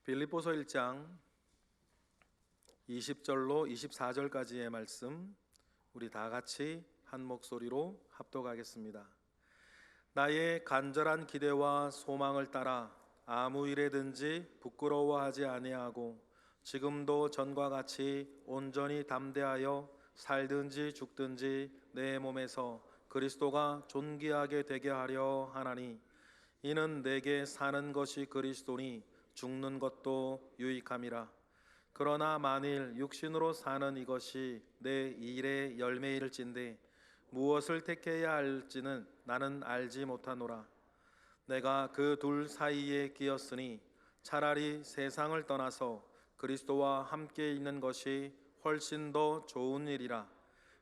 빌립보서 1장 20절로 24절까지의 말씀 우리 다 같이 한 목소리로 합독하겠습니다. 나의 간절한 기대와 소망을 따라 아무 일에든지 부끄러워하지 아니하고 지금도 전과 같이 온전히 담대하여 살든지 죽든지 내 몸에서 그리스도가 존귀하게 되게 하려 하나니 이는 내게 사는 것이 그리스도니 죽는 것도 유익함이라. 그러나 만일 육신으로 사는 이것이 내 일의 열매일진데 무엇을 택해야 할지는 나는 알지 못하노라. 내가 그 둘 사이에 끼었으니 차라리 세상을 떠나서 그리스도와 함께 있는 것이 훨씬 더 좋은 일이라.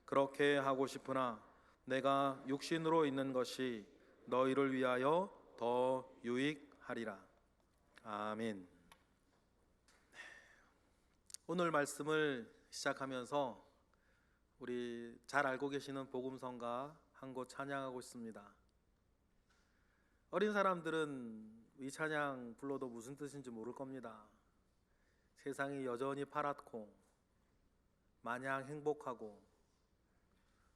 그렇게 하고 싶으나 내가 육신으로 있는 것이 너희를 위하여 더 유익하리라. 아멘. 오늘 말씀을 시작하면서 우리 잘 알고 계시는 복음성가 한 곳 찬양하고 있습니다. 어린 사람들은 이 찬양 불러도 무슨 뜻인지 모를 겁니다. 세상이 여전히 파랗고 마냥 행복하고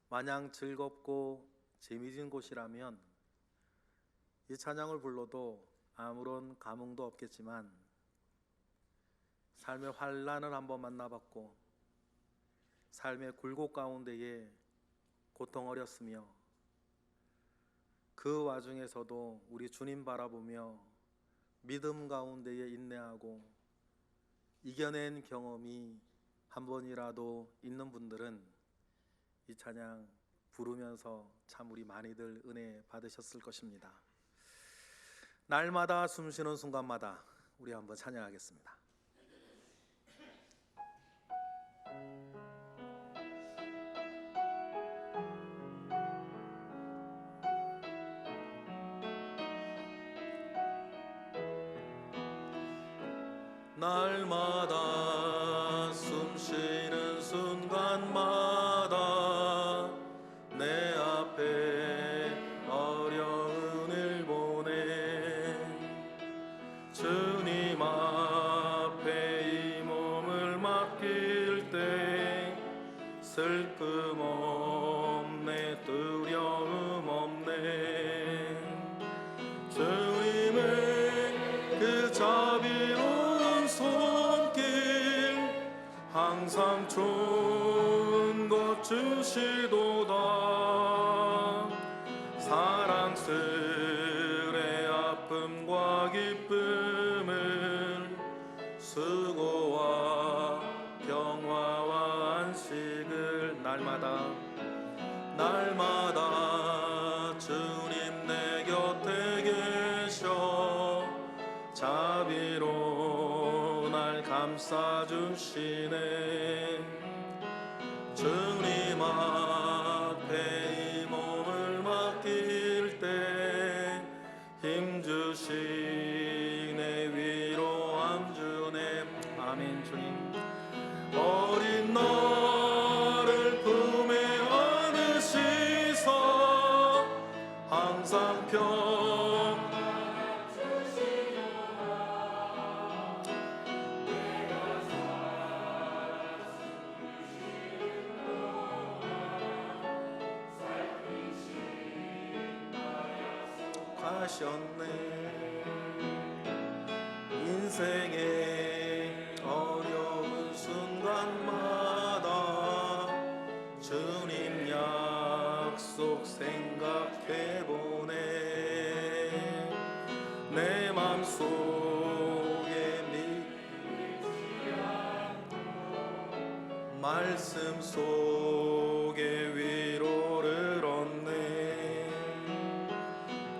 마냥 즐겁고 재미진 곳이라면 이 찬양을 불러도 아무런 감흥도 없겠지만 삶의 환난을 한번 만나봤고 삶의 굴곡 가운데에 고통 어렸으며 그 와중에서도 우리 주님 바라보며 믿음 가운데에 인내하고 이겨낸 경험이 한 번이라도 있는 분들은 이 찬양 부르면서 참 우리 많이들 은혜 받으셨을 것입니다. 날마다 숨쉬는 순간마다 우리 한번 찬양하겠습니다. 날마다 숨쉬는 순간마다 내 앞에 어려운 일 보내 주님 앞에 이 몸을 맡길 때 슬픔 없네 두려움 없네 주님의 그 자비로운 손길 항상 좋은 것 주시도다 사랑스레 아픔과 기쁨을 수고와 평화와 안식을 날마다 주님 내 곁에 계셔 자비로 날 감싸주시네 주님 앞에 이 몸을 맡길 때 힘주시네 위로함 주네 아멘. 주님 어린 너를 품에 안으시사 항상 평안 주시노라 내가 살아 숨쉬는 동안 살피신 나 약속하셨네 인생의 어려운 순간마다 주님 약속 생각해보네 내 맘속에 믿지 않고 말씀 속에 위로를 얻네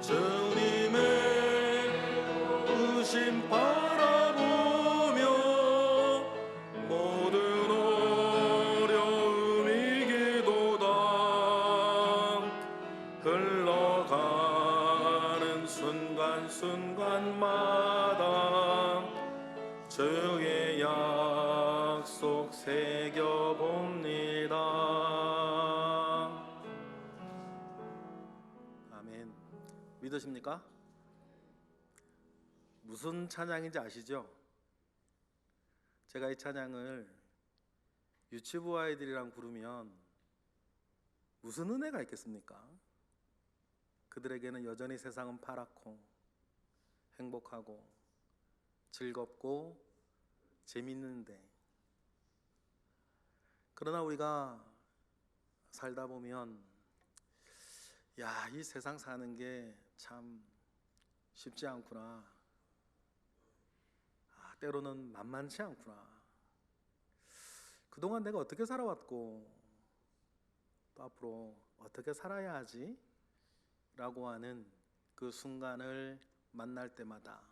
주님의 부심 바라보며 모든 어려움 이기도다 흘러가는 순간순간마다 주의 약속 새겨봅니다. 아멘. 믿으십니까? 무슨 찬양인지 아시죠? 제가 이 찬양을 유치부 아이들이랑 부르면 무슨 은혜가 있겠습니까? 그들에게는 여전히 세상은 파랗고 행복하고 즐겁고 재밌는데, 그러나 우리가 살다 보면 이 세상 사는 게 참 쉽지 않구나, 때로는 만만치 않구나, 그동안 내가 어떻게 살아왔고 또 앞으로 어떻게 살아야 하지? 라고 하는 그 순간을 만날 때마다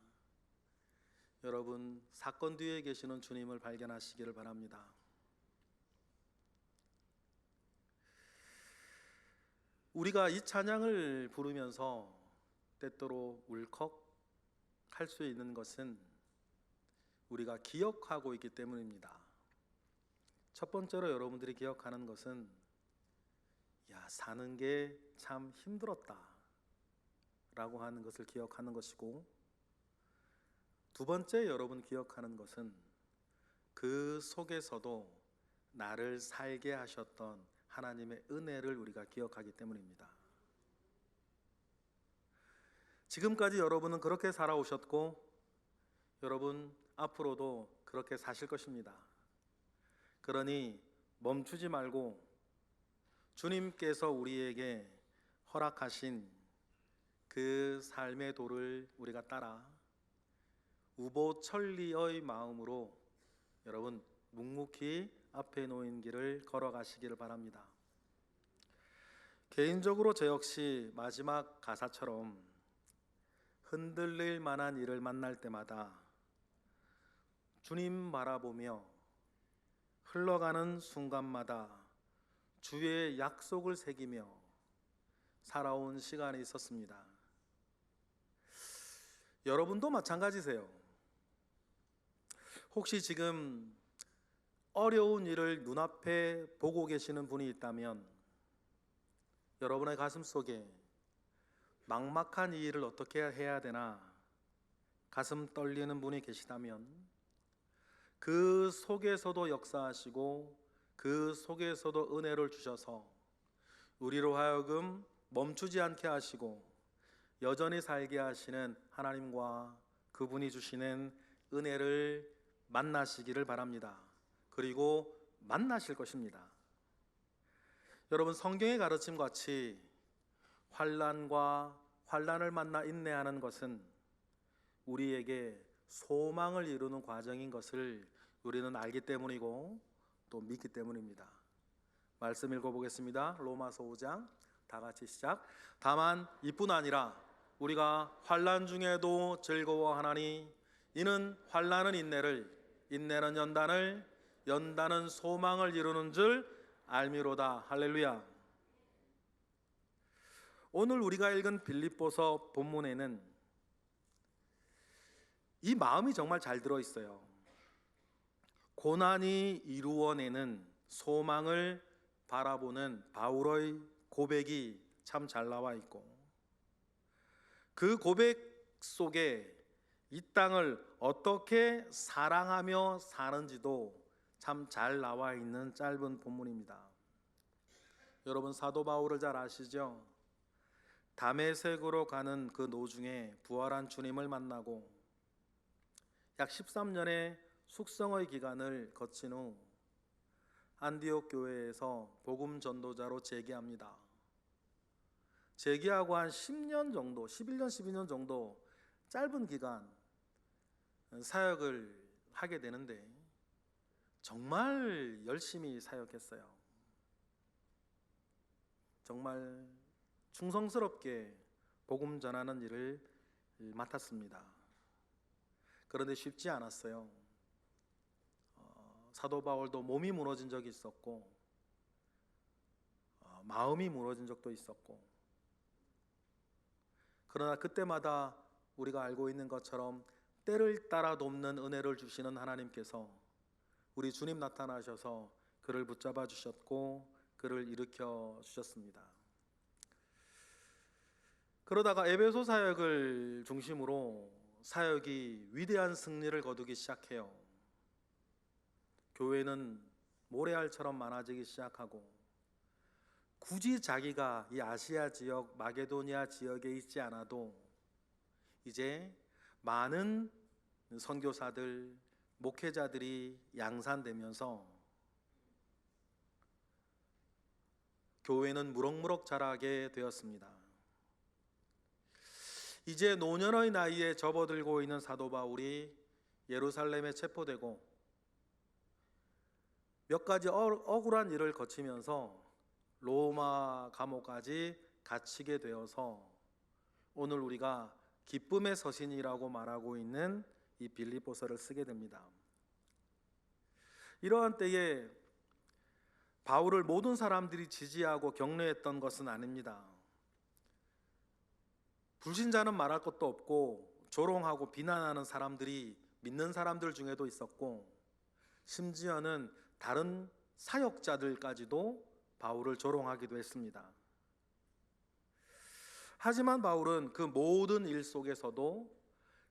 여러분, 사건 뒤에 계시는 주님을 발견하시기를 바랍니다. 우리가 이 찬양을 부르면서 때때로 울컥 할 수 있는 것은 우리가 기억하고 있기 때문입니다. 첫 번째로 여러분들이 기억하는 것은 사는 게 참 힘들었다 라고 하는 것을 기억하는 것이고, 두 번째 여러분 기억하는 것은 그 속에서도 나를 살게 하셨던 하나님의 은혜를 우리가 기억하기 때문입니다. 지금까지 여러분은 그렇게 살아오셨고 여러분 앞으로도 그렇게 사실 것입니다. 그러니 멈추지 말고 주님께서 우리에게 허락하신 그 삶의 도를 우리가 따라 우보천리의 마음으로 여러분 묵묵히 앞에 놓인 길을 걸어가시기를 바랍니다. 개인적으로 저 역시 마지막 가사처럼 흔들릴 만한 일을 만날 때마다 주님 바라보며 흘러가는 순간마다 주의 약속을 새기며 살아온 시간이 있었습니다. 여러분도 마찬가지세요. 혹시 지금 어려운 일을 눈앞에 보고 계시는 분이 있다면 여러분의 가슴 속에 막막한 이 일을 어떻게 해야 되나 가슴 떨리는 분이 계시다면 그 속에서도 역사하시고 그 속에서도 은혜를 주셔서 우리로 하여금 멈추지 않게 하시고 여전히 살게 하시는 하나님과 그분이 주시는 은혜를 만나시기를 바랍니다. 그리고 만나실 것입니다. 여러분, 성경의 가르침 같이 환난과 환난을 만나 인내하는 것은 우리에게 소망을 이루는 과정인 것을 우리는 알기 때문이고 또 믿기 때문입니다. 말씀 읽어보겠습니다. 로마서 5장 다 같이 시작. 다만 이뿐 아니라 우리가 환난 중에도 즐거워하나니 이는 환난은 인내를, 인내는 연단을, 연단은 소망을 이루는 줄 알미로다. 할렐루야. 오늘 우리가 읽은 빌립보서 본문에는 이 마음이 정말 잘 들어있어요. 고난이 이루어내는 소망을 바라보는 바울의 고백이 참 잘 나와 있고, 그 고백 속에 이 땅을 어떻게 사랑하며 사는지도 참 잘 나와 있는 짧은 본문입니다. 여러분, 사도 바울을 잘 아시죠? 다메섹으로 가는 그 노중에 부활한 주님을 만나고 약 13년의 숙성의 기간을 거친 후 안디옥 교회에서 복음 전도자로 재기합니다. 재기하고 한 10년 정도, 11년, 12년 정도 짧은 기간 사역을 하게 되는데 정말 열심히 사역했어요. 정말 충성스럽게 복음 전하는 일을 맡았습니다. 그런데 쉽지 않았어요. 사도 바울도 몸이 무너진 적이 있었고 마음이 무너진 적도 있었고, 그러나 그때마다 우리가 알고 있는 것처럼 때를 따라 돕는 은혜를 주시는 하나님께서 우리 주님 나타나셔서 그를 붙잡아 주셨고 그를 일으켜 주셨습니다. 그러다가 에베소 사역을 중심으로 사역이 위대한 승리를 거두기 시작해요. 교회는 모래알처럼 많아지기 시작하고 굳이 자기가 이 아시아 지역, 마게도니아 지역에 있지 않아도 이제 많은 선교사들, 목회자들이 양산되면서 교회는 무럭무럭 자라게 되었습니다. 이제 노년의 나이에 접어들고 있는 사도 바울이 예루살렘에 체포되고 몇 가지 억울한 일을 거치면서 로마 감옥까지 갇히게 되어서 오늘 우리가 기쁨의 서신이라고 말하고 있는 이 빌립보서를 쓰게 됩니다. 이러한 때에 바울을 모든 사람들이 지지하고 격려했던 것은 아닙니다. 불신자는 말할 것도 없고 조롱하고 비난하는 사람들이 믿는 사람들 중에도 있었고 심지어는 다른 사역자들까지도 바울을 조롱하기도 했습니다. 하지만 바울은 그 모든 일 속에서도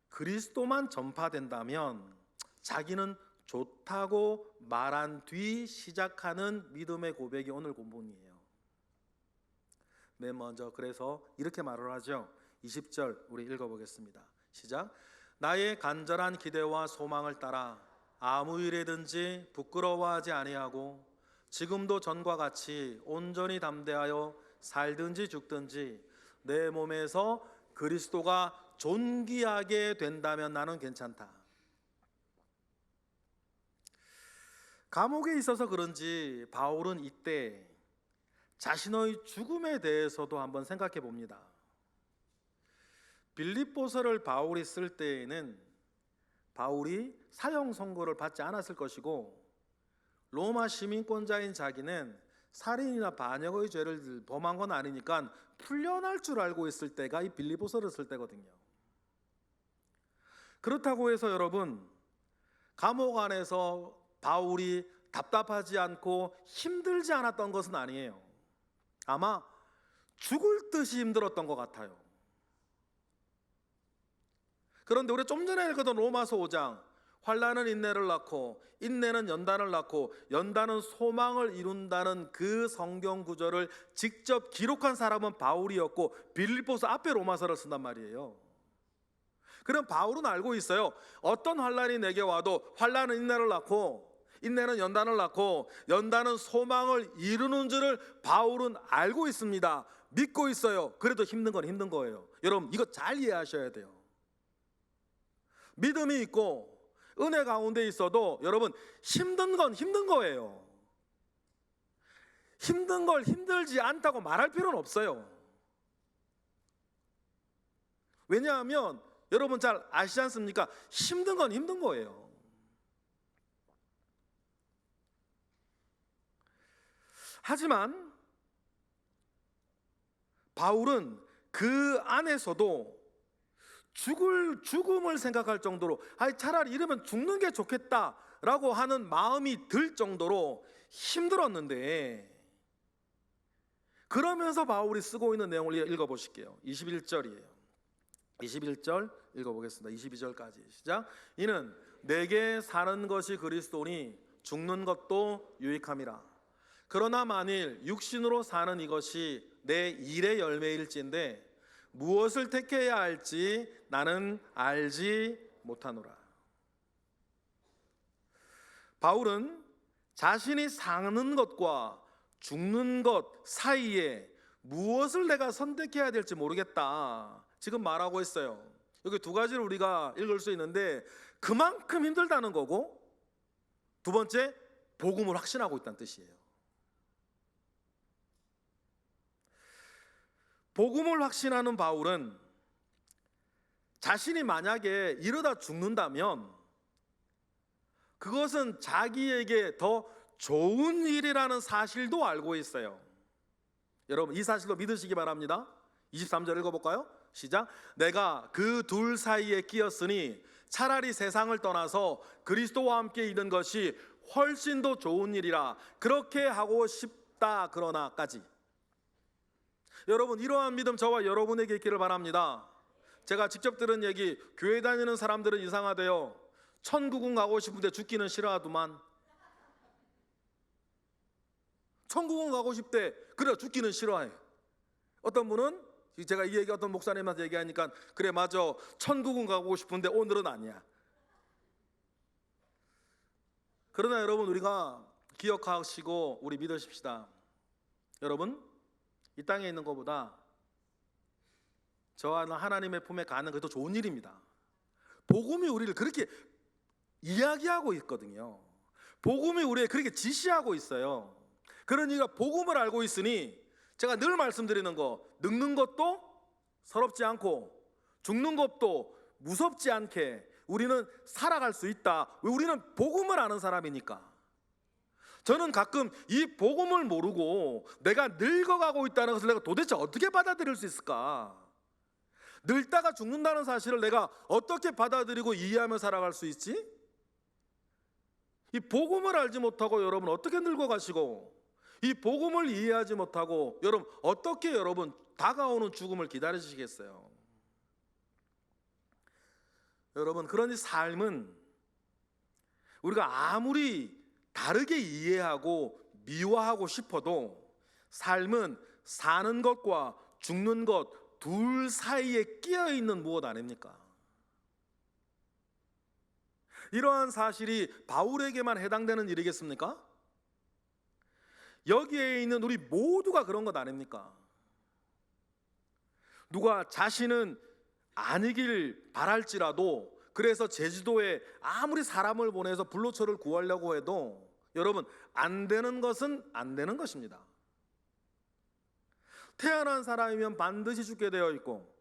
그리스도만 전파된다면 자기는 좋다고 말한 뒤 시작하는 믿음의 고백이 오늘 본문이에요. 맨 먼저 그래서 이렇게 말을 하죠. 20절 우리 읽어보겠습니다. 시작. 나의 간절한 기대와 소망을 따라 아무 일에든지 부끄러워하지 아니하고 지금도 전과 같이 온전히 담대하여 살든지 죽든지 내 몸에서 그리스도가 존귀하게 된다면 나는 괜찮다. 감옥에 있어서 그런지 바울은 이때 자신의 죽음에 대해서도 한번 생각해 봅니다. 빌립보서를 바울이 쓸 때에는 바울이 사형 선고를 받지 않았을 것이고 로마 시민권자인 자기는 살인이나 반역의 죄를 범한 건 아니니까 풀려날 줄 알고 있을 때가 이 빌립보서를 쓸 때거든요. 그렇다고 해서 여러분 감옥 안에서 바울이 답답하지 않고 힘들지 않았던 것은 아니에요. 아마 죽을 듯이 힘들었던 것 같아요. 그런데 우리 좀 전에 읽었던 로마서 5장 환난은 인내를 낳고 인내는 연단을 낳고 연단은 소망을 이룬다는 그 성경 구절을 직접 기록한 사람은 바울이었고 빌립보서 앞에 로마서를 쓴단 말이에요. 그럼 바울은 알고 있어요. 어떤 환난이 내게 와도 환난은 인내를 낳고 인내는 연단을 낳고 연단은 소망을 이루는 줄을 바울은 알고 있습니다. 믿고 있어요. 그래도 힘든 건 힘든 거예요. 여러분 이거 잘 이해하셔야 돼요. 믿음이 있고 은혜 가운데 있어도 여러분 힘든 건 힘든 거예요. 힘든 걸 힘들지 않다고 말할 필요는 없어요. 왜냐하면 여러분 잘 아시지 않습니까? 힘든 건 힘든 거예요. 하지만 바울은 그 안에서도 죽음을 생각할 정도로 차라리 이러면 죽는 게 좋겠다라고 하는 마음이 들 정도로 힘들었는데 그러면서 바울이 쓰고 있는 내용을 읽어보실게요. 21절이에요. 21절 읽어보겠습니다. 22절까지 시작. 이는 내게 사는 것이 그리스도니 죽는 것도 유익함이라. 그러나 만일 육신으로 사는 이것이 내 일의 열매일진데 무엇을 택해야 할지 나는 알지 못하노라. 바울은 자신이 사는 것과 죽는 것 사이에 무엇을 내가 선택해야 될지 모르겠다 지금 말하고 있어요. 여기 두 가지를 우리가 읽을 수 있는데 그만큼 힘들다는 거고 두 번째 복음을 확신하고 있다는 뜻이에요. 복음을 확신하는 바울은 자신이 만약에 이러다 죽는다면 그것은 자기에게 더 좋은 일이라는 사실도 알고 있어요. 여러분 이 사실도 믿으시기 바랍니다. 23절 읽어볼까요? 시작. 내가 그 둘 사이에 끼었으니 차라리 세상을 떠나서 그리스도와 함께 있는 것이 훨씬 더 좋은 일이라 그렇게 하고 싶다 그러나까지. 여러분 이러한 믿음 저와 여러분에게 있기를 바랍니다. 제가 직접 들은 얘기, 교회 다니는 사람들은 이상하대요. 천국은 가고 싶은데 죽기는 싫어하더만. 천국은 가고 싶대. 그래 죽기는 싫어해. 어떤 분은 제가 이 얘기 어떤 목사님한테 얘기하니까 그래 맞아 천국은 가고 싶은데 오늘은 아니야. 그러나 여러분 우리가 기억하시고 우리 믿으십시다. 여러분 이 땅에 있는 것보다 저와 하나님의 품에 가는 것도 좋은 일입니다. 복음이 우리를 그렇게 이야기하고 있거든요. 복음이 우리에게 그렇게 지시하고 있어요. 그러니까 복음을 알고 있으니 제가 늘 말씀드리는 거, 늙는 것도 서럽지 않고 죽는 것도 무섭지 않게 우리는 살아갈 수 있다. 왜? 우리는 복음을 아는 사람이니까. 저는 가끔 이 복음을 모르고 내가 늙어가고 있다는 것을 내가 도대체 어떻게 받아들일 수 있을까? 늙다가 죽는다는 사실을 내가 어떻게 받아들이고 이해하며 살아갈 수 있지? 이 복음을 알지 못하고 여러분 어떻게 늙어가시고 이 복음을 이해하지 못하고 여러분 어떻게 여러분 다가오는 죽음을 기다리시겠어요? 여러분 그런 이 삶은 우리가 아무리 다르게 이해하고 미화하고 싶어도 삶은 사는 것과 죽는 것 둘 사이에 끼어 있는 무엇 아닙니까? 이러한 사실이 바울에게만 해당되는 일이겠습니까? 여기에 있는 우리 모두가 그런 것 아닙니까? 누가 자신은 아니길 바랄지라도 그래서 제주도에 아무리 사람을 보내서 불로초를 구하려고 해도 여러분 안 되는 것은 안 되는 것입니다. 태어난 사람이면 반드시 죽게 되어 있고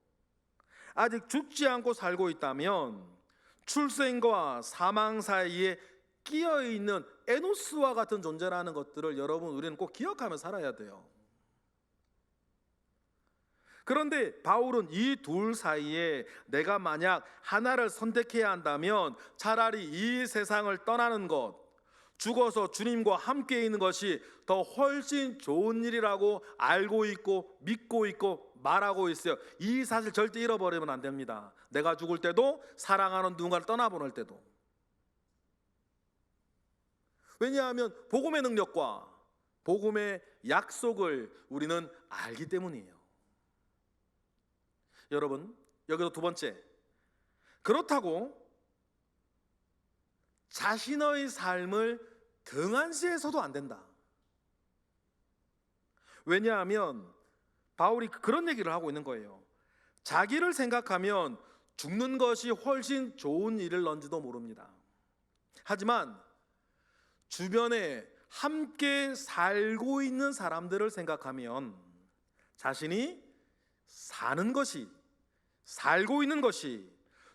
아직 죽지 않고 살고 있다면 출생과 사망 사이에 끼어 있는 에노스와 같은 존재라는 것들을 여러분 우리는 꼭 기억하며 살아야 돼요. 그런데 바울은 이 둘 사이에 내가 만약 하나를 선택해야 한다면 차라리 이 세상을 떠나는 것, 죽어서 주님과 함께 있는 것이 더 훨씬 좋은 일이라고 알고 있고 믿고 있고 말하고 있어요. 이 사실 절대 잃어버리면 안 됩니다. 내가 죽을 때도 사랑하는 누군가를 떠나보낼 때도. 왜냐하면 복음의 능력과 복음의 약속을 우리는 알기 때문이에요. 여러분 여기서 두 번째, 그렇다고 자신의 삶을 등한시해서도 안 된다. 왜냐하면 바울이 그런 얘기를 하고 있는 거예요. 자기를 생각하면 죽는 것이 훨씬 좋은 일을런지도 모릅니다. 하지만 주변에 함께 살고 있는 사람들을 생각하면 자신이 사는 것이, 살고 있는 것이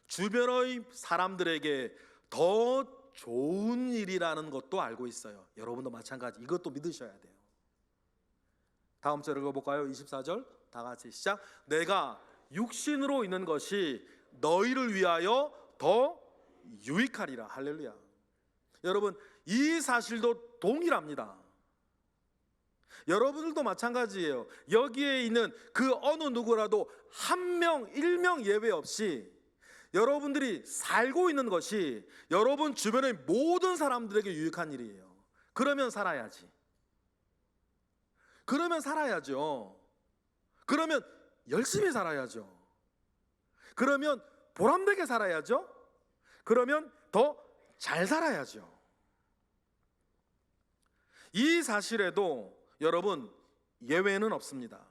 주변의 사람들에게 더 좋은 일이라는 것도 알고 있어요. 여러분도 마찬가지. 이것도 믿으셔야 돼요. 다음 절 읽어볼까요? 24절 다 같이 시작. 내가 육신으로 있는 것이 너희를 위하여 더 유익하리라. 할렐루야. 여러분 이 사실도 동일합니다. 여러분들도 마찬가지예요. 여기에 있는 그 어느 누구라도 한 명, 일명 예외 없이 여러분들이 살고 있는 것이 여러분 주변의 모든 사람들에게 유익한 일이에요. 그러면 살아야지. 그러면 살아야죠. 그러면 열심히 살아야죠. 그러면 보람되게 살아야죠. 그러면 더 잘 살아야죠. 이 사실에도 여러분 예외는 없습니다.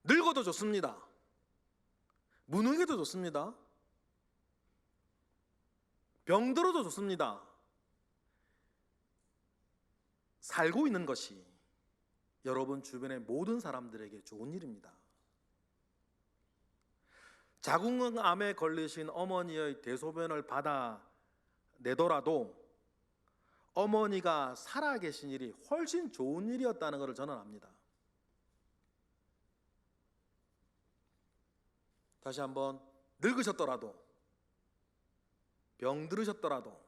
늙어도 좋습니다. 무능해도 좋습니다. 병들어도 좋습니다. 살고 있는 것이 여러분 주변의 모든 사람들에게 좋은 일입니다. 자궁암에 걸리신 어머니의 대소변을 받아내더라도 어머니가 살아계신 일이 훨씬 좋은 일이었다는 것을 저는 압니다. 다시 한번, 늙으셨더라도 병들으셨더라도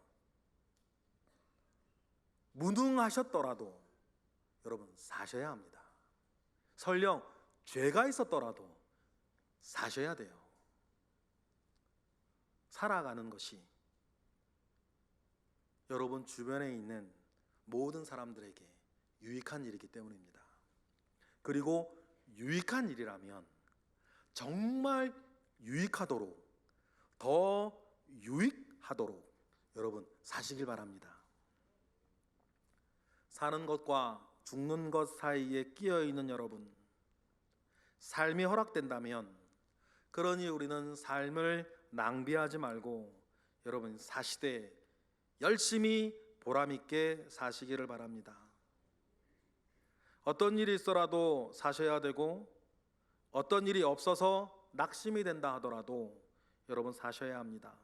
무능하셨더라도 여러분 사셔야 합니다. 설령 죄가 있었더라도 사셔야 돼요. 살아가는 것이 여러분 주변에 있는 모든 사람들에게 유익한 일이기 때문입니다. 그리고 유익한 일이라면 정말 유익하도록, 더 유익하도록 여러분 사시길 바랍니다. 사는 것과 죽는 것 사이에 끼어 있는 여러분, 삶이 허락된다면, 그러니 우리는 삶을 낭비하지 말고 여러분 사시되 열심히 보람있게 사시기를 바랍니다. 어떤 일이 있어라도 사셔야 되고, 어떤 일이 없어서 낙심이 된다 하더라도 여러분 사셔야 합니다.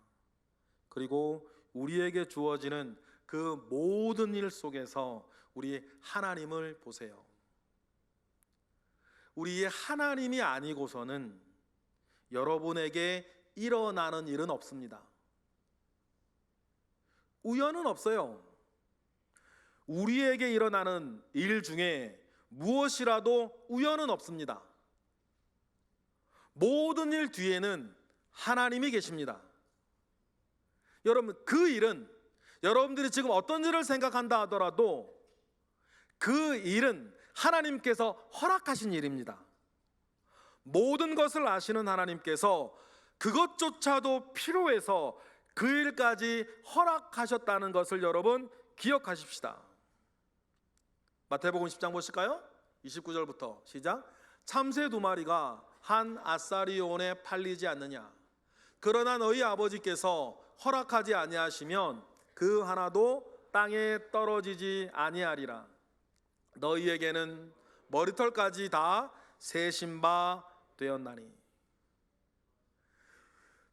그리고 우리에게 주어지는 그 모든 일 속에서 우리 하나님을 보세요. 우리의 하나님이 아니고서는 여러분에게 일어나는 일은 없습니다. 우연은 없어요. 우리에게 일어나는 일 중에 무엇이라도 우연은 없습니다. 모든 일 뒤에는 하나님이 계십니다. 여러분, 그 일은 여러분들이 지금 어떤 일을 생각한다 하더라도 그 일은 하나님께서 허락하신 일입니다. 모든 것을 아시는 하나님께서 그것조차도 필요해서 그 일까지 허락하셨다는 것을 여러분 기억하십시다. 마태복음 10장 보실까요? 29절부터 시작. 참새 2마리가 한 아사리온에 팔리지 않느냐? 그러나 너희 아버지께서 허락하지 아니하시면 그 하나도 땅에 떨어지지 아니하리라. 너희에게는 머리털까지 다 세신 바 되었나니.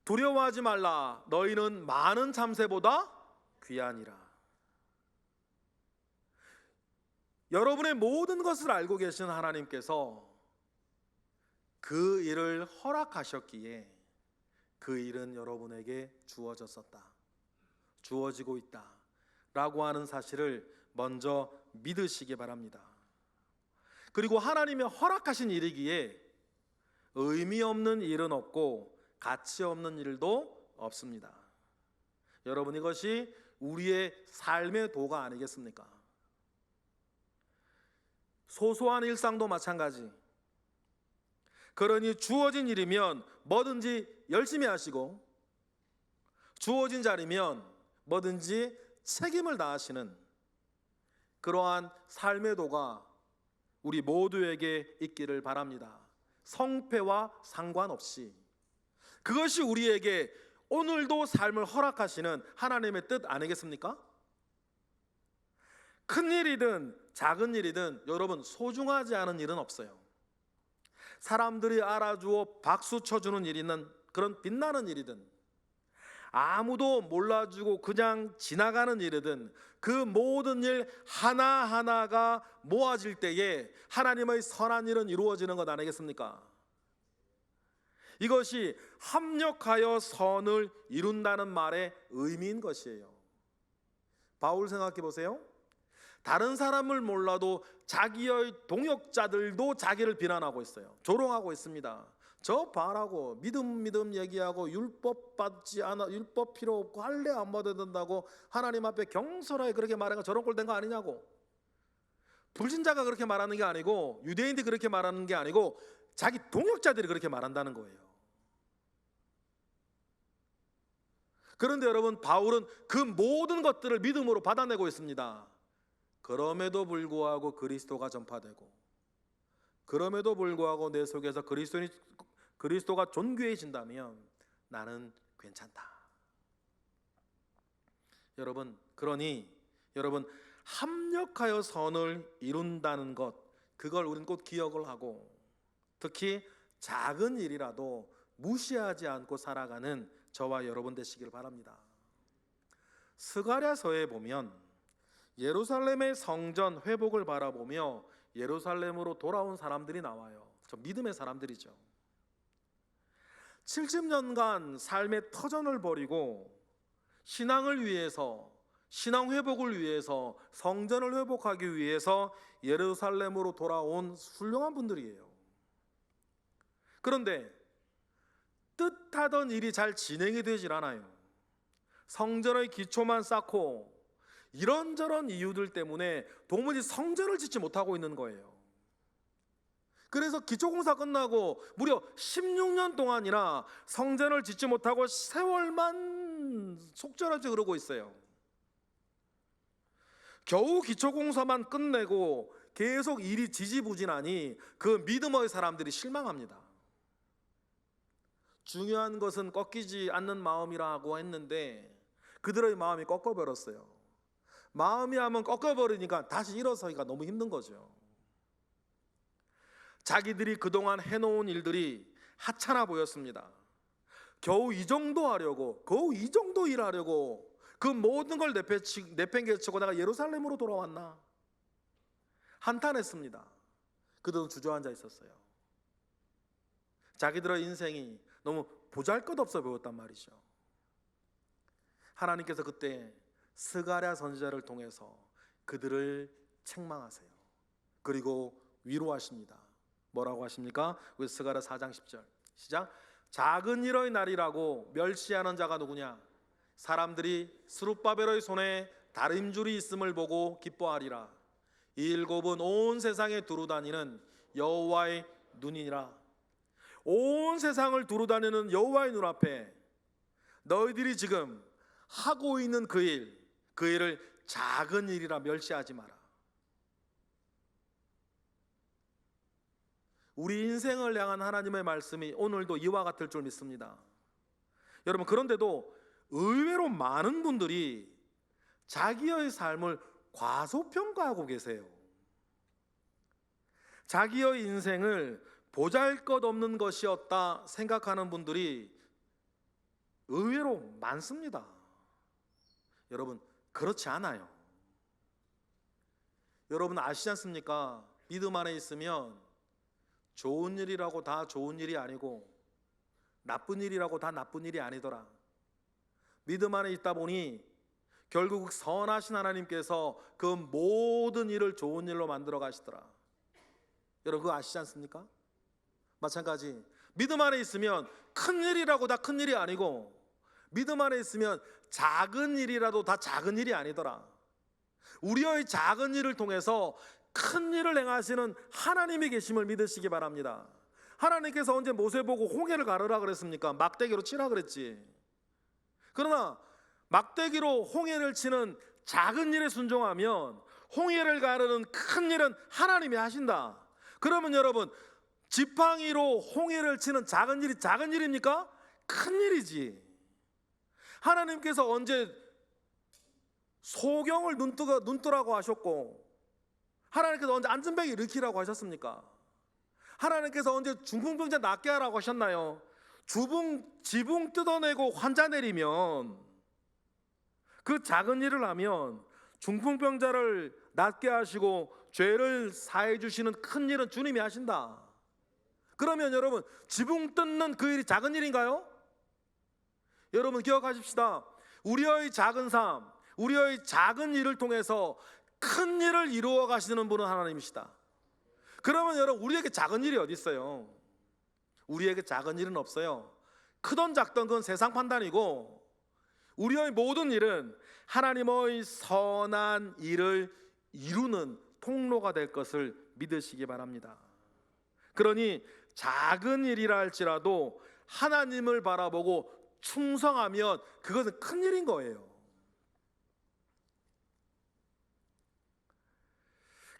두려워하지 말라. 너희는 많은 참새보다 귀하니라. 여러분의 모든 것을 알고 계신 하나님께서 그 일을 허락하셨기에 그 일은 여러분에게 주어졌었다, 주어지고 있다 라고 하는 사실을 먼저 믿으시기 바랍니다. 그리고 하나님이 허락하신 일이기에 의미 없는 일은 없고 가치 없는 일도 없습니다. 여러분, 이것이 우리의 삶의 도가 아니겠습니까? 소소한 일상도 마찬가지. 그러니 주어진 일이면 뭐든지 열심히 하시고, 주어진 자리면 뭐든지 책임을 다하시는 그러한 삶의 도가 우리 모두에게 있기를 바랍니다. 성패와 상관없이. 그것이 우리에게 오늘도 삶을 허락하시는 하나님의 뜻 아니겠습니까? 큰 일이든 작은 일이든 여러분 소중하지 않은 일은 없어요. 사람들이 알아주어 박수 쳐주는 일이든 그런 빛나는 일이든 아무도 몰라주고 그냥 지나가는 일이든 그 모든 일 하나하나가 모아질 때에 하나님의 선한 일은 이루어지는 것 아니겠습니까? 이것이 합력하여 선을 이룬다는 말의 의미인 것이에요. 바울 생각해 보세요. 다른 사람을 몰라도 자기의 동역자들도 자기를 비난하고 있어요. 조롱하고 있습니다. 저 봐라고 믿음 얘기하고 율법 받지 않아, 율법 필요 없고 할례 안 받아야 된다고 하나님 앞에 경솔하게 그렇게 말하는 거 저런 꼴 된 거 아니냐고. 불신자가 그렇게 말하는 게 아니고 유대인들이 그렇게 말하는 게 아니고 자기 동역자들이 그렇게 말한다는 거예요. 그런데 여러분, 바울은 그 모든 것들을 믿음으로 받아내고 있습니다. 그럼에도 불구하고 그리스도가 전파되고, 그럼에도 불구하고 내 속에서 그리스도가 존귀해진다면 나는 괜찮다. 여러분, 그러니 여러분, 합력하여 선을 이룬다는 것, 그걸 우리는 꼭 기억을 하고, 특히 작은 일이라도 무시하지 않고 살아가는 저와 여러분 되시길 바랍니다. 스가랴서에 보면 예루살렘의 성전 회복을 바라보며 예루살렘으로 돌아온 사람들이 나와요. 저 믿음의 사람들이죠. 70년간 삶의 터전을 벌이고 신앙을 위해서, 신앙 회복을 위해서, 성전을 회복하기 위해서 예루살렘으로 돌아온 훌륭한 분들이에요. 그런데 뜻하던 일이 잘 진행이 되질 않아요. 성전의 기초만 쌓고 이런저런 이유들 때문에 도무지 성전을 짓지 못하고 있는 거예요. 그래서 기초공사 끝나고 무려 16년 동안이나 성전을 짓지 못하고 세월만 속절없이 흐르고 있어요. 겨우 기초공사만 끝내고 계속 일이 지지부진하니 그 믿음의 사람들이 실망합니다. 중요한 것은 꺾이지 않는 마음이라고 했는데 그들의 마음이 꺾어버렸어요. 마음이 한번 꺾어버리니까 다시 일어서기가 너무 힘든 거죠. 자기들이 그동안 해놓은 일들이 하찮아 보였습니다. 겨우 이 정도 하려고, 겨우 이 정도 일하려고 그 모든 걸 내팽개치고 내가 예루살렘으로 돌아왔나? 한탄했습니다. 그들은 주저앉아 있었어요. 자기들의 인생이 너무 보잘것없어 보였단 말이죠. 하나님께서 그때 스가랴 선지자를 통해서 그들을 책망하세요. 그리고 위로하십니다. 뭐라고 하십니까? 우리 스가랴 4장 10절 시작. 작은 일의 날이라고 멸시하는 자가 누구냐? 사람들이 스룹바벨의 손에 다림줄이 있음을 보고 기뻐하리라. 이 일곱은 온 세상에 두루다니는 여호와의 눈이니라. 온 세상을 두루다니는 여호와의 눈앞에 너희들이 지금 하고 있는 그 일을 작은 일이라 멸시하지 마라. 우리 인생을 향한 하나님의 말씀이 오늘도 이와 같을 줄 믿습니다. 여러분, 그런데도 의외로 많은 분들이 자기의 삶을 과소평가하고 계세요. 자기의 인생을 보잘것없는 것이었다 생각하는 분들이 의외로 많습니다. 여러분, 그렇지 않아요. 여러분 아시지 않습니까? 믿음 안에 있으면 좋은 일이라고 다 좋은 일이 아니고 나쁜 일이라고 다 나쁜 일이 아니더라. 믿음 안에 있다 보니 결국 선하신 하나님께서 그 모든 일을 좋은 일로 만들어 가시더라. 여러분 그거 아시지 않습니까? 마찬가지 믿음 안에 있으면 큰 일이라고 다 큰 일이 아니고 믿음 안에 있으면 작은 일이라도 다 작은 일이 아니더라. 우리의 작은 일을 통해서 큰 일을 행하시는 하나님이 계심을 믿으시기 바랍니다. 하나님께서 언제 모세 보고 홍해를 가르라 그랬습니까? 막대기로 치라 그랬지. 그러나 막대기로 홍해를 치는 작은 일에 순종하면 홍해를 가르는 큰 일은 하나님이 하신다. 그러면 여러분 지팡이로 홍해를 치는 작은 일이 작은 일입니까? 큰 일이지. 하나님께서 언제 소경을 눈뜨라고 하셨고 하나님께서 언제 안전뱅이 일으키라고 하셨습니까? 하나님께서 언제 중풍병자 낫게 하라고 하셨나요? 지붕 뜯어내고 환자 내리면 그 작은 일을 하면 중풍병자를 낫게 하시고 죄를 사해 주시는 큰 일은 주님이 하신다. 그러면 여러분 지붕 뜯는 그 일이 작은 일인가요? 여러분 기억하십시다. 우리의 작은 삶, 우리의 작은 일을 통해서 큰 일을 이루어 가시는 분은 하나님이시다. 그러면 여러분 우리에게 작은 일이 어디 있어요? 우리에게 작은 일은 없어요. 크던 작던 건 세상 판단이고 우리의 모든 일은 하나님의 선한 일을 이루는 통로가 될 것을 믿으시기 바랍니다. 그러니 작은 일이라 할지라도 하나님을 바라보고 충성하면 그것은 큰 일인 거예요.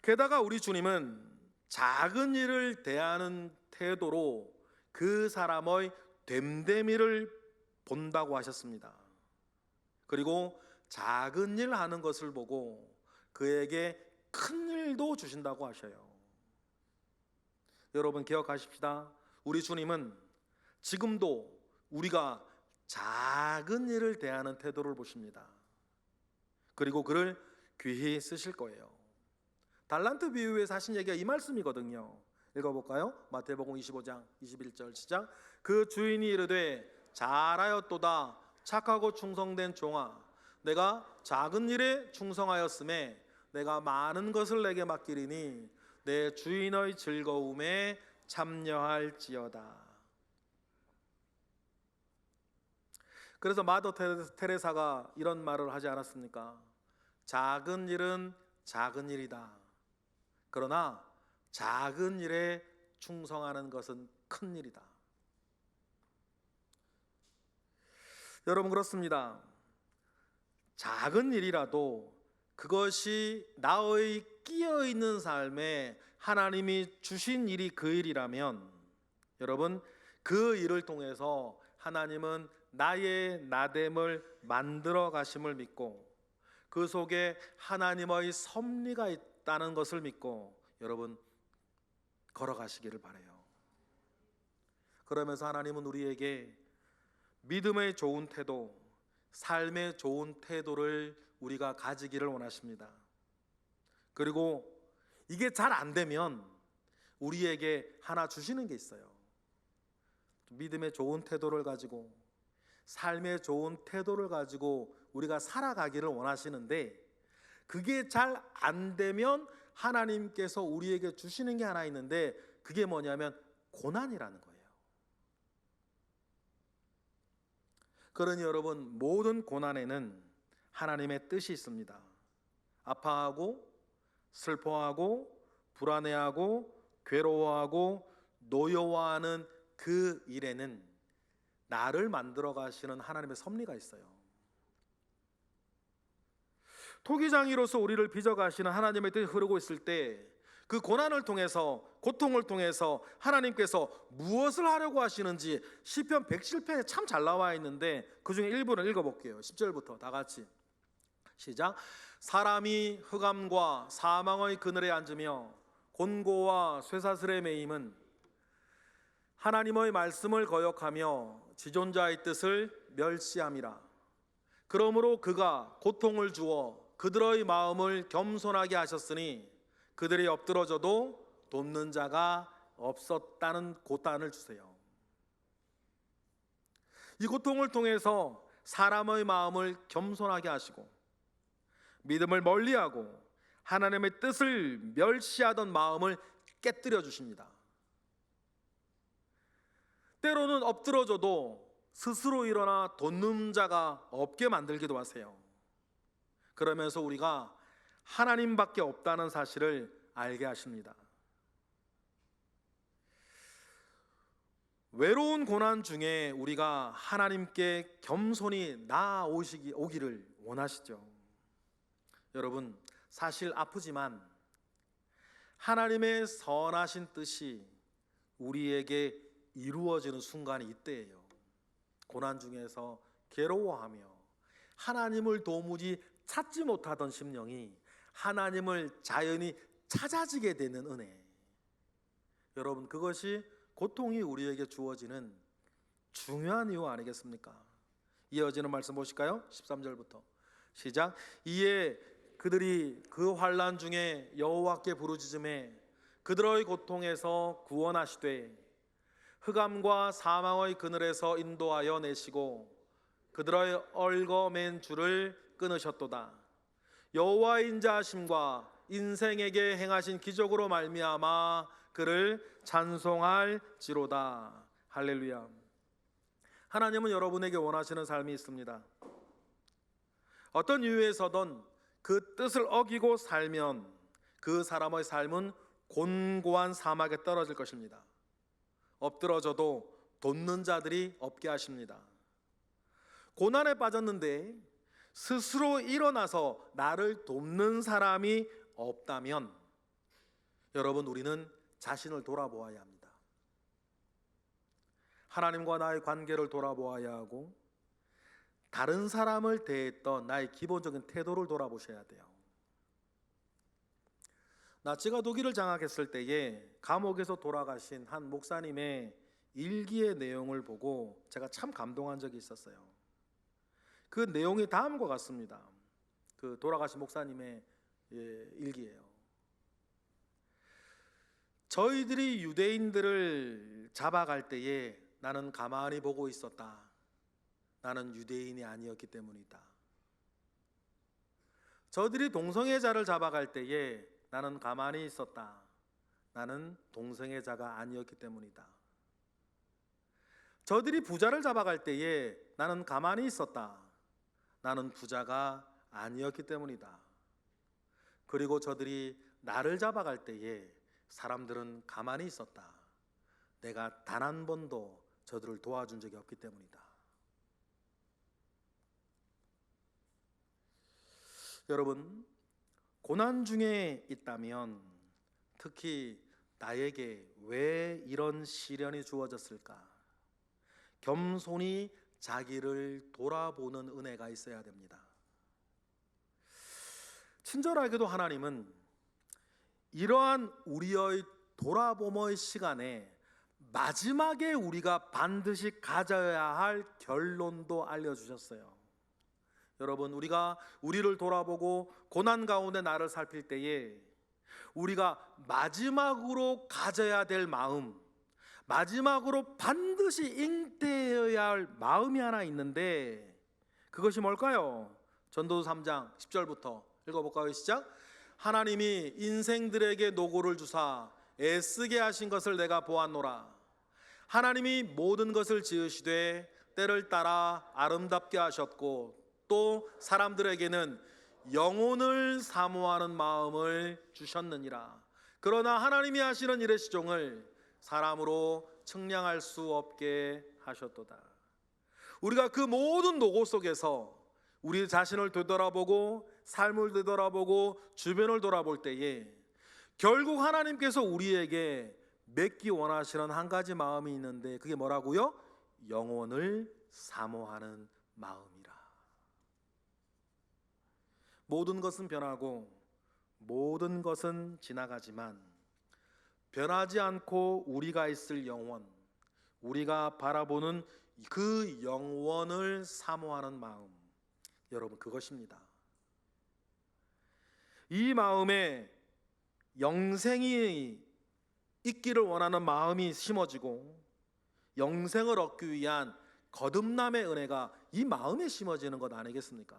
게다가 우리 주님은 작은 일을 대하는 태도로 그 사람의 됨됨이를 본다고 하셨습니다. 그리고 작은 일 하는 것을 보고 그에게 큰 일도 주신다고 하셔요. 여러분 기억하십시다. 우리 주님은 지금도 우리가 작은 일을 대하는 태도를 보십니다. 그리고 그를 귀히 쓰실 거예요. 달란트 비유에서 하신 얘기가 이 말씀이거든요. 읽어볼까요? 마태복음 25장 21절 시작. 그 주인이 이르되 잘하였도다 착하고 충성된 종아, 내가 작은 일에 충성하였음에 내가 많은 것을 내게 맡기리니 내 주인의 즐거움에 참여할지어다. 그래서 마더 테레사가 이런 말을 하지 않았습니까? 작은 일은 작은 일이다. 그러나 작은 일에 충성하는 것은 큰 일이다. 여러분, 그렇습니다. 작은 일이라도 그것이 나의 끼어 있는 삶에 하나님이 주신 일이 그 일이라면, 여러분, 그 일을 통해서 하나님은 나의 나됨을 만들어 가심을 믿고 그 속에 하나님의 섭리가 있다는 것을 믿고 여러분 걸어가시기를 바라요. 그러면서 하나님은 우리에게 믿음의 좋은 태도, 삶의 좋은 태도를 우리가 가지기를 원하십니다. 그리고 이게 잘 안 되면 우리에게 하나 주시는 게 있어요. 믿음의 좋은 태도를 가지고, 삶의 좋은 태도를 가지고 우리가 살아가기를 원하시는데, 그게 잘 안 되면 하나님께서 우리에게 주시는 게 하나 있는데, 그게 뭐냐면 고난이라는 거예요. 그러니 여러분, 모든 고난에는 하나님의 뜻이 있습니다. 아파하고 슬퍼하고 불안해하고 괴로워하고 노여워하는 그 일에는 나를 만들어 가시는 하나님의 섭리가 있어요. 토기장이로서 우리를 빚어 가시는 하나님의 뜻이 흐르고 있을 때, 그 고난을 통해서, 고통을 통해서 하나님께서 무엇을 하려고 하시는지 시편 107편에 참 잘 나와 있는데 그 중에 일부를 읽어볼게요. 10절부터 다 같이 시작. 사람이 흑암과 사망의 그늘에 앉으며 곤고와 쇠사슬에 매임은 하나님의 말씀을 거역하며 지존자의 뜻을 멸시함이라. 그러므로 그가 고통을 주어 그들의 마음을 겸손하게 하셨으니 그들이 엎드러져도 돕는 자가 없었다는 고단을 주세요. 이 고통을 통해서 사람의 마음을 겸손하게 하시고 믿음을 멀리하고 하나님의 뜻을 멸시하던 마음을 깨뜨려 주십니다. 때로는 엎드러져도 스스로 일어나 돕는 자가 없게 만들기도 하세요. 그러면서 우리가 하나님밖에 없다는 사실을 알게 하십니다. 외로운 고난 중에 우리가 하나님께 겸손히 나아오기를 원하시죠. 여러분, 사실 아프지만 하나님의 선하신 뜻이 우리에게 이루어지는 순간이 이때예요. 고난 중에서 괴로워하며 하나님을 도무지 찾지 못하던 심령이 하나님을 자연히 찾아지게 되는 은혜. 여러분, 그것이 고통이 우리에게 주어지는 중요한 이유 아니겠습니까? 이어지는 말씀 보실까요? 13절부터 시작. 이에 그들이 그 환난 중에 여호와께 부르짖음에 그들의 고통에서 구원하시되 흑암과 사망의 그늘에서 인도하여 내시고 그들의 얽어맨 줄을 끊으셨도다. 여호와의 인자하심과 인생에게 행하신 기적으로 말미암아 그를 찬송할지로다. 할렐루야. 하나님은 여러분에게 원하시는 삶이 있습니다. 어떤 이유에서든 그 뜻을 어기고 살면 그 사람의 삶은 곤고한 사막에 떨어질 것입니다. 엎드러져도 돕는 자들이 없게 하십니다. 고난에 빠졌는데 스스로 일어나서 나를 돕는 사람이 없다면 여러분, 우리는 자신을 돌아보아야 합니다. 하나님과 나의 관계를 돌아보아야 하고 다른 사람을 대했던 나의 기본적인 태도를 돌아보셔야 돼요. 나치가 독일을 장악했을 때에 감옥에서 돌아가신 한 목사님의 일기의 내용을 보고 제가 참 감동한 적이 있었어요. 그 내용이 다음과 같습니다. 그 돌아가신 목사님의 일기예요. 저희들이 유대인들을 잡아갈 때에 나는 가만히 보고 있었다. 나는 유대인이 아니었기 때문이다. 저들이 동성애자를 잡아갈 때에 나는 가만히 있었다. 나는 동성애자가 아니었기 때문이다. 저들이 부자를 잡아갈 때에 나는 가만히 있었다. 나는 부자가 아니었기 때문이다. 그리고 저들이 나를 잡아갈 때에 사람들은 가만히 있었다. 내가 단 한 번도 저들을 도와준 적이 없기 때문이다. 여러분, 고난 중에 있다면 특히 나에게 왜 이런 시련이 주어졌을까? 겸손히 자기를 돌아보는 은혜가 있어야 됩니다. 친절하게도 하나님은 이러한 우리의 돌아봄의 시간에 마지막에 우리가 반드시 가져야 할 결론도 알려주셨어요. 여러분, 우리가 우리를 돌아보고 고난 가운데 나를 살필 때에 우리가 마지막으로 가져야 될 마음, 마지막으로 반드시 잉태해야 할 마음이 하나 있는데 그것이 뭘까요? 전도서 3장 10절부터 읽어볼까요? 시작. 하나님이 인생들에게 노고를 주사 애쓰게 하신 것을 내가 보았노라. 하나님이 모든 것을 지으시되 때를 따라 아름답게 하셨고 또 사람들에게는 영혼을 사모하는 마음을 주셨느니라. 그러나 하나님이 하시는 일의 시종을 사람으로 측량할 수 없게 하셨도다. 우리가 그 모든 노고 속에서 우리 자신을 되돌아보고 삶을 되돌아보고 주변을 돌아볼 때에 결국 하나님께서 우리에게 맺기 원하시는 한 가지 마음이 있는데 그게 뭐라고요? 영혼을 사모하는 마음이라. 모든 것은 변하고 모든 것은 지나가지만 변하지 않고 우리가 있을 영원, 우리가 바라보는 그 영원을 사모하는 마음, 여러분, 그것입니다. 이 마음에 영생이 있기를 원하는 마음이 심어지고 영생을 얻기 위한 거듭남의 은혜가 이 마음에 심어지는 것 아니겠습니까?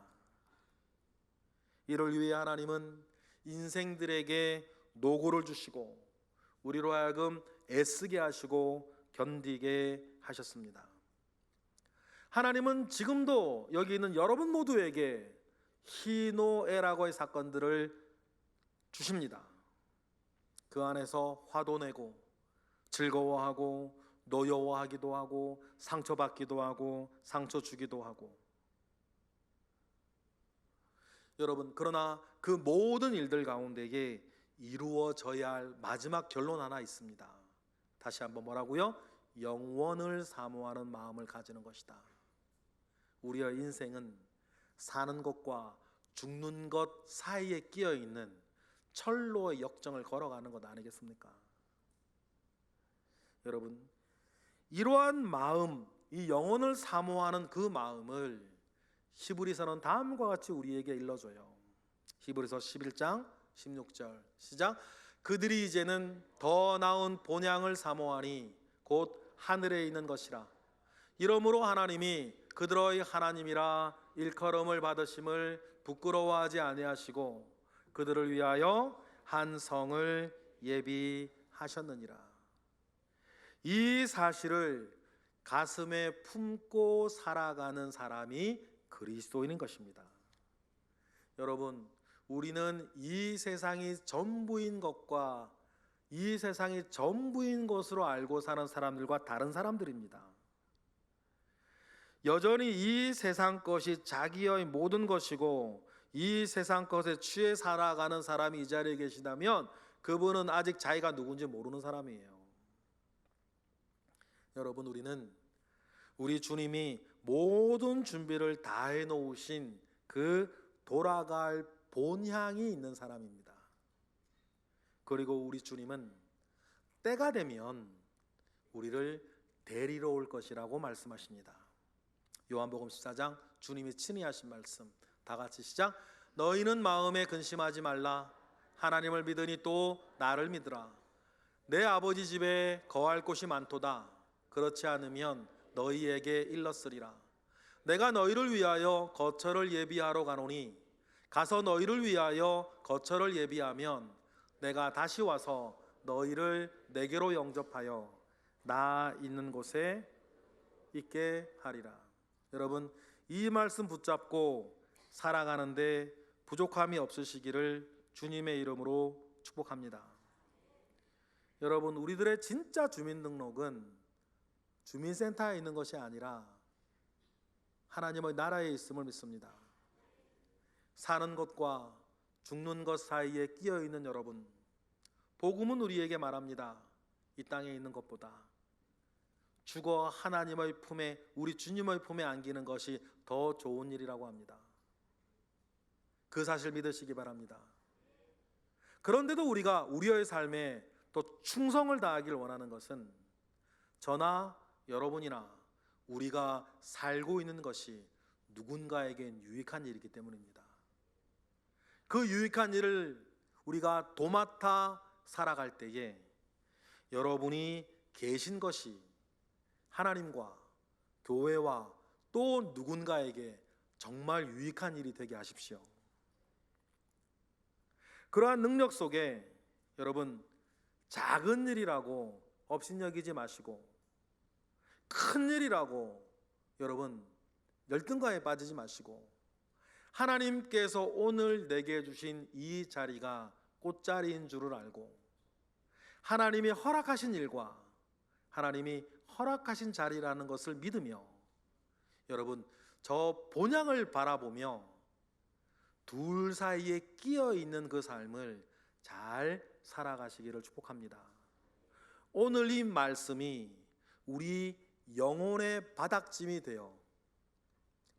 이를 위해 하나님은 인생들에게 노고를 주시고 우리로 하여금 애쓰게 하시고 견디게 하셨습니다. 하나님은 지금도 여기 있는 여러분 모두에게 희노애락의 사건들을 주십니다. 그 안에서 화도 내고 즐거워하고 노여워하기도 하고 상처받기도 하고 상처 주기도 하고. 여러분, 그러나 그 모든 일들 가운데에 이루어져야 할 마지막 결론 하나 있습니다. 다시 한번 뭐라고요? 영원을 사모하는 마음을 가지는 것이다. 우리의 인생은 사는 것과 죽는 것 사이에 끼어 있는 철로의 역정을 걸어가는 것 아니겠습니까? 여러분, 이러한 마음, 이 영혼을 사모하는 그 마음을 히브리서는 다음과 같이 우리에게 일러줘요. 히브리서 11장 16절 시작. 그들이 이제는 더 나은 본향을 사모하니 곧 하늘에 있는 것이라. 이러므로 하나님이 그들의 하나님이라 일컬음을 받으심을 부끄러워하지 아니하시고 그들을 위하여 한 성을 예비하셨느니라. 이 사실을 가슴에 품고 살아가는 사람이 그리스도인인 것입니다. 여러분, 우리는 이 세상이 전부인 것과 이 세상이 전부인 것으로 알고 사는 사람들과 다른 사람들입니다. 여전히 이 세상 것이 자기의 모든 것이고 이 세상 것에 취해 살아가는 사람이 이 자리에 계시다면 그분은 아직 자기가 누군지 모르는 사람이에요. 여러분, 우리는 우리 주님이 모든 준비를 다 해놓으신 그 돌아갈 본향이 있는 사람입니다. 그리고 우리 주님은 때가 되면 우리를 데리러 올 것이라고 말씀하십니다. 요한복음 14장 주님이 친히 하신 말씀 다 같이 시작. 너희는 마음에 근심하지 말라. 하나님을 믿으니 또 나를 믿으라. 내 아버지 집에 거할 곳이 많도다. 그렇지 않으면 너희에게 일렀으리라. 내가 너희를 위하여 거처를 예비하러 가노니 가서 너희를 위하여 거처를 예비하면 내가 다시 와서 너희를 내게로 영접하여 나 있는 곳에 있게 하리라. 여러분, 이 말씀 붙잡고 살아가는데 부족함이 없으시기를 주님의 이름으로 축복합니다. 여러분, 우리들의 진짜 주민등록은 주민센터에 있는 것이 아니라 하나님의 나라에 있음을 믿습니다. 사는 것과 죽는 것 사이에 끼어 있는 여러분, 복음은 우리에게 말합니다. 이 땅에 있는 것보다 죽어 하나님의 품에, 우리 주님의 품에 안기는 것이 더 좋은 일이라고 합니다. 그 사실 믿으시기 바랍니다. 그런데도 우리가 우리의 삶에 또 충성을 다하길 원하는 것은 저나 여러분이나 우리가 살고 있는 것이 누군가에겐 유익한 일이기 때문입니다. 그 유익한 일을 우리가 도맡아 살아갈 때에 여러분이 계신 것이 하나님과 교회와 또 누군가에게 정말 유익한 일이 되게 하십시오. 그러한 능력 속에 여러분, 작은 일이라고 업신여기지 마시고 큰 일이라고 여러분 열등감에 빠지지 마시고, 하나님께서 오늘 내게 주신 이 자리가 꽃자리인 줄을 알고 하나님이 허락하신 일과 하나님이 허락하신 자리라는 것을 믿으며 여러분, 저 본향을 바라보며 둘 사이에 끼어 있는 그 삶을 잘 살아가시기를 축복합니다. 오늘 이 말씀이 우리 영혼의 바닥짐이 되어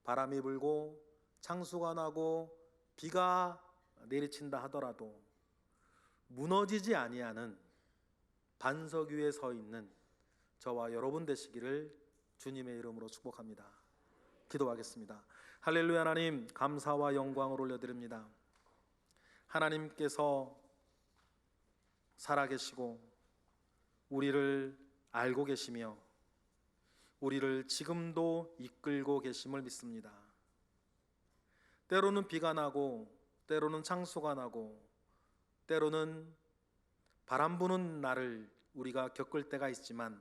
바람이 불고 창수가 나고 비가 내리친다 하더라도 무너지지 아니하는 반석 위에 서 있는 저와 여러분 되시기를 주님의 이름으로 축복합니다. 기도하겠습니다. 할렐루야. 하나님, 감사와 영광을 올려드립니다. 하나님께서 살아계시고 우리를 알고 계시며 우리를 지금도 이끌고 계심을 믿습니다. 때로는 비가 나고 때로는 창수가 나고 때로는 바람 부는 날을 우리가 겪을 때가 있지만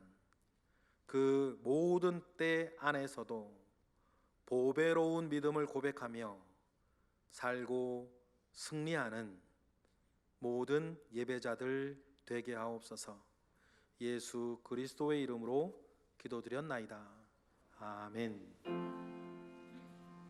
그 모든 때 안에서도 보배로운 믿음을 고백하며 살고 승리하는 모든 예배자들 되게 하옵소서. 예수 그리스도의 이름으로 기도드렸나이다. 아멘.